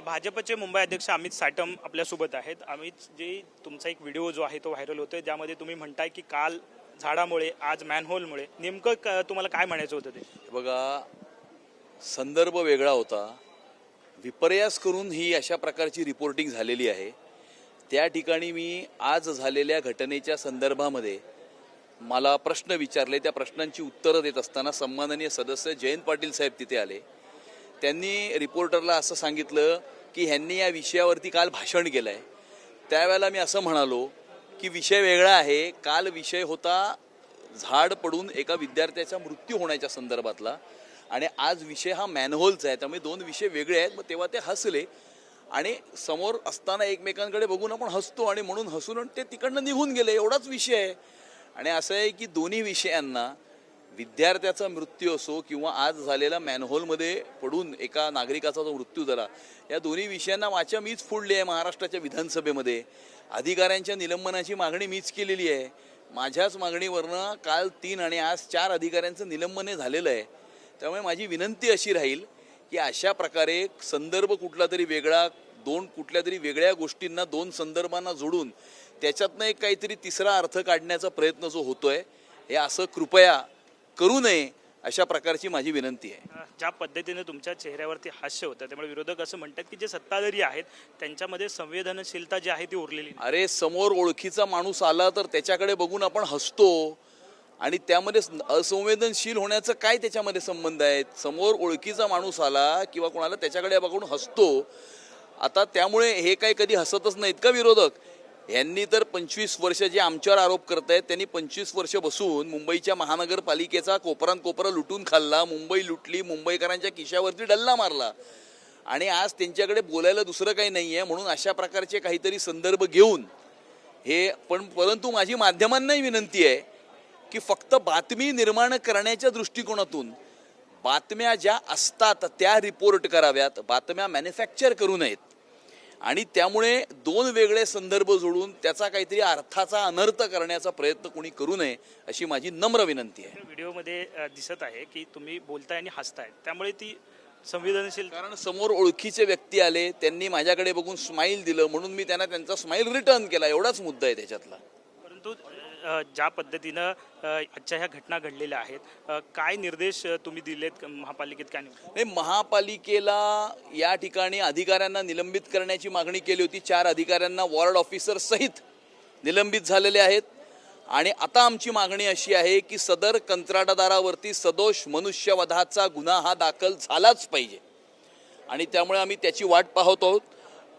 भाजपचे मुंबई अध्यक्ष अमित साटम आपल्यासोबत आहेत. अमित जी, तुमचा एक व्हिडिओ जो आहे तो व्हायरल होतोय, ज्यामध्ये तुम्ही म्हणताय की काल झाडामुळे आज मॅनहोलमुळे नेमकं तुम्हाला काय म्हणायचं होतं ते? बघा, संदर्भ वेगळा होता. विपर्यास करून ही अशा प्रकारची रिपोर्टिंग झालेली आहे. त्या ठिकाणी मी आज झालेल्या घटनेच्या संदर्भामध्ये मला प्रश्न विचारले. त्या प्रश्नांची उत्तरं देत असताना सन्माननीय सदस्य जयंत पाटील साहेब तिथे आले. त्यांनी रिपोर्टरला असं सांगितलं की ह्यांनी या विषयावरती काल भाषण केलं आहे. त्यावेळेला मी असं म्हणालो की विषय वेगळा आहे. काल विषय होता झाड पडून एका विद्यार्थ्याचा मृत्यू होण्याच्या संदर्भातला, आणि आज विषय हा मॅनहोलचा आहे. त्यामुळे दोन विषय वेगळे आहेत. मग तेव्हा ते हसले आणि समोर असताना एकमेकांकडे बघून आपण हसतो आणि म्हणून हसून ते तिकडनं निघून गेले, एवढाच विषय आहे. आणि असं आहे की दोन्ही विषयांना, विद्यार्थ्याचा मृत्यू असो किंवा आज झालेला मॅनहोलमध्ये पडून एका नागरिकाचा जो मृत्यू झाला, या दोन्ही विषयांना वाचा मीच फोडली आहे महाराष्ट्राच्या विधानसभेमध्ये. अधिकाऱ्यांच्या निलंबनाची मागणी मीच केलेली आहे. माझ्याच मागणीवरनं काल 3 आणि आज 4 अधिकाऱ्यांचं निलंबन झालेलं आहे. त्यामुळे माझी विनंती अशी राहील की अशा प्रकारे संदर्भ कुठला तरी वेगळा, कुठल्या तरी वेगळ्या गोष्टींना 2 संदर्भांना जोडून त्याच्यातनं एक काहीतरी तिसरा अर्थ काढण्याचा प्रयत्न जो होतोय, हे असं कृपया करू नये, अशा प्रकारची माझी विनंती आहे. ज्या पद्धतीने तुमच्या चेहऱ्यावरती हास्य होतं, त्यामुळे विरोधक असं म्हणतात की जे सत्ताधारी आहेत त्यांच्यामध्ये संवेदनशीलता जी आहे ती उरलेली नाही. अरे, समोर ओळखीचा माणूस आला तर त्याच्याकडे बघून आपण हसतो, आणि त्यामध्ये असंवेदनशील होण्याचं काय त्याच्यामध्ये संबंध आहे? समोर ओळखीचा माणूस आला किंवा कोणाला त्याच्याकडे बघून हसतो. आता त्यामुळे हे काय कधी हसतच नाहीत का विरोधक? यांनी तर 25 वर्ष जे आमच्यावर आरोप करत आहेत, त्यांनी 25 वर्ष बसून मुंबईच्या महानगरपालिकेचा कोपरा लुटून खाल्ला, मुंबई लुटली, मुंबईकरांच्या खिशावरती डल्ला मारला, आणि आज त्यांच्याकडे बोलायला दुसरं काही नाही आहे. म्हणून अशा प्रकारचे काहीतरी संदर्भ घेऊन हे परंतु माझी माध्यमांनाही विनंती आहे की फक्त बातमी निर्माण करण्याच्या दृष्टिकोनातून बातम्या ज्या असतात त्या रिपोर्ट कराव्यात, बातम्या मॅन्युफॅक्चर करू नयेत. आणि त्यामुळे 2 वेगळे संदर्भ जोडून त्याचा काहीतरी अर्थाचा अनर्थ करण्याचा प्रयत्न कोणी करू नये, अशी माझी नम्र विनंती आहे. व्हिडिओमध्ये दिसत आहे की तुम्ही बोलताय आणि हसताय, त्यामुळे ती संवेदनशील, कारण समोर ओळखीचे व्यक्ती आले, त्यांनी माझ्याकडे बघून स्माईल दिलं म्हणून मी त्यांना त्यांचा स्माईल रिटर्न केला, एवढाच मुद्दा आहे त्याच्यातला. परंतु ज्या पद्धतीनं आजच्या ह्या घटना घडलेल्या आहेत, काय निर्देश तुम्ही दिलेत महापालिकेत? काय नाही, महापालिकेला या ठिकाणी अधिकाऱ्यांना निलंबित करण्याची मागणी केली होती. 4 अधिकाऱ्यांना वॉर्ड ऑफिसर सहित निलंबित झालेले आहेत. आणि आता आमची मागणी अशी आहे की सदर कंत्राटदारावरती सदोष मनुष्यवधाचा गुन्हा हा दाखल झालाच पाहिजे, आणि त्यामुळे आम्ही त्याची वाट पाहत आहोत.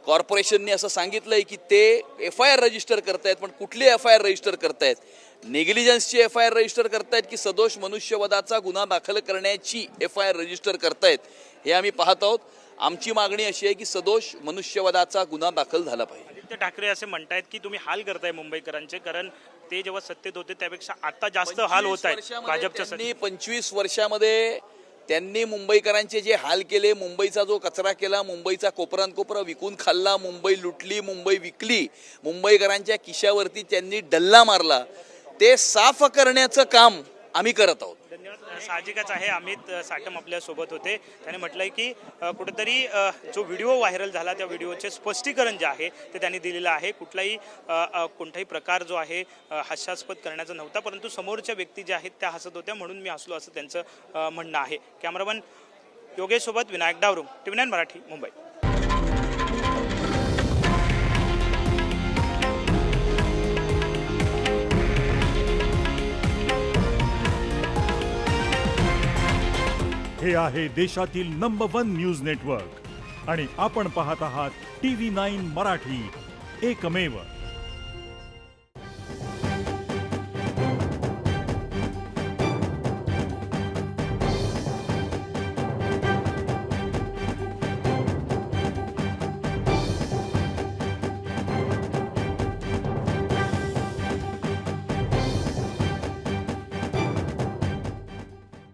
कॉर्पोरेशनने असं सांगितलंय की ते FIR रजिस्टर करतायत, पण कुठली FIR रजिस्टर करतायत? नेग्लिजन्सची FIR रजिस्टर करतायत की सदोष मनुष्यवधाचा गुन्हा दाखल करण्याची FIR रजिस्टर करतायत, हे आम्ही पाहत आहोत. आमची मागणी अशी आहे की सदोष मनुष्यवधाचा गुन्हा दाखल झाला पाहिजे. आदित्य ठाकरे असे म्हणतायत की तुम्ही हाल करताय मुंबईकरांचे, कारण ते जेव्हा सत्तेत होते त्यापेक्षा आता जास्त हाल होत आहेत भाजपच्या. 25 वर्षामध्ये त्यांनी मुंबईकरांचे जे हाल केले, मुंबईचा जो कचरा केला, मुंबईचा कोपरा विकून खाल्ला, मुंबई लुटली, मुंबई विकली, मुंबईकरांच्या खिशावरती त्यांनी डल्ला मारला, ते साफ करण्याचं काम आम्ही करत आहोत. धन्यवाद. साहजिकच आहे, अमित साटम आपल्या सोबत होते. त्याने म्हटलंय की कुठेतरी जो व्हिडिओ व्हायरल झाला त्या व्हिडिओचे स्पष्टीकरण जे आहे ते त्यांनी दिलेलं आहे. कोणताही प्रकार जो आहे हास्यास्पद करण्याचा नव्हता, परंतु समोरच्या व्यक्ती ज्या आहेत त्या हसत होत्या म्हणून मी हसलो, असं त्यांचं म्हणणं आहे. कॅमेरामन योगेश सोबत विनायक डावरुंग, TV9 मराठी, मुंबई. हे आहे देशातील नंबर 1 न्यूज नेटवर्क, आणि आपण पाहत आहात TV9 मराठी, एकमेव.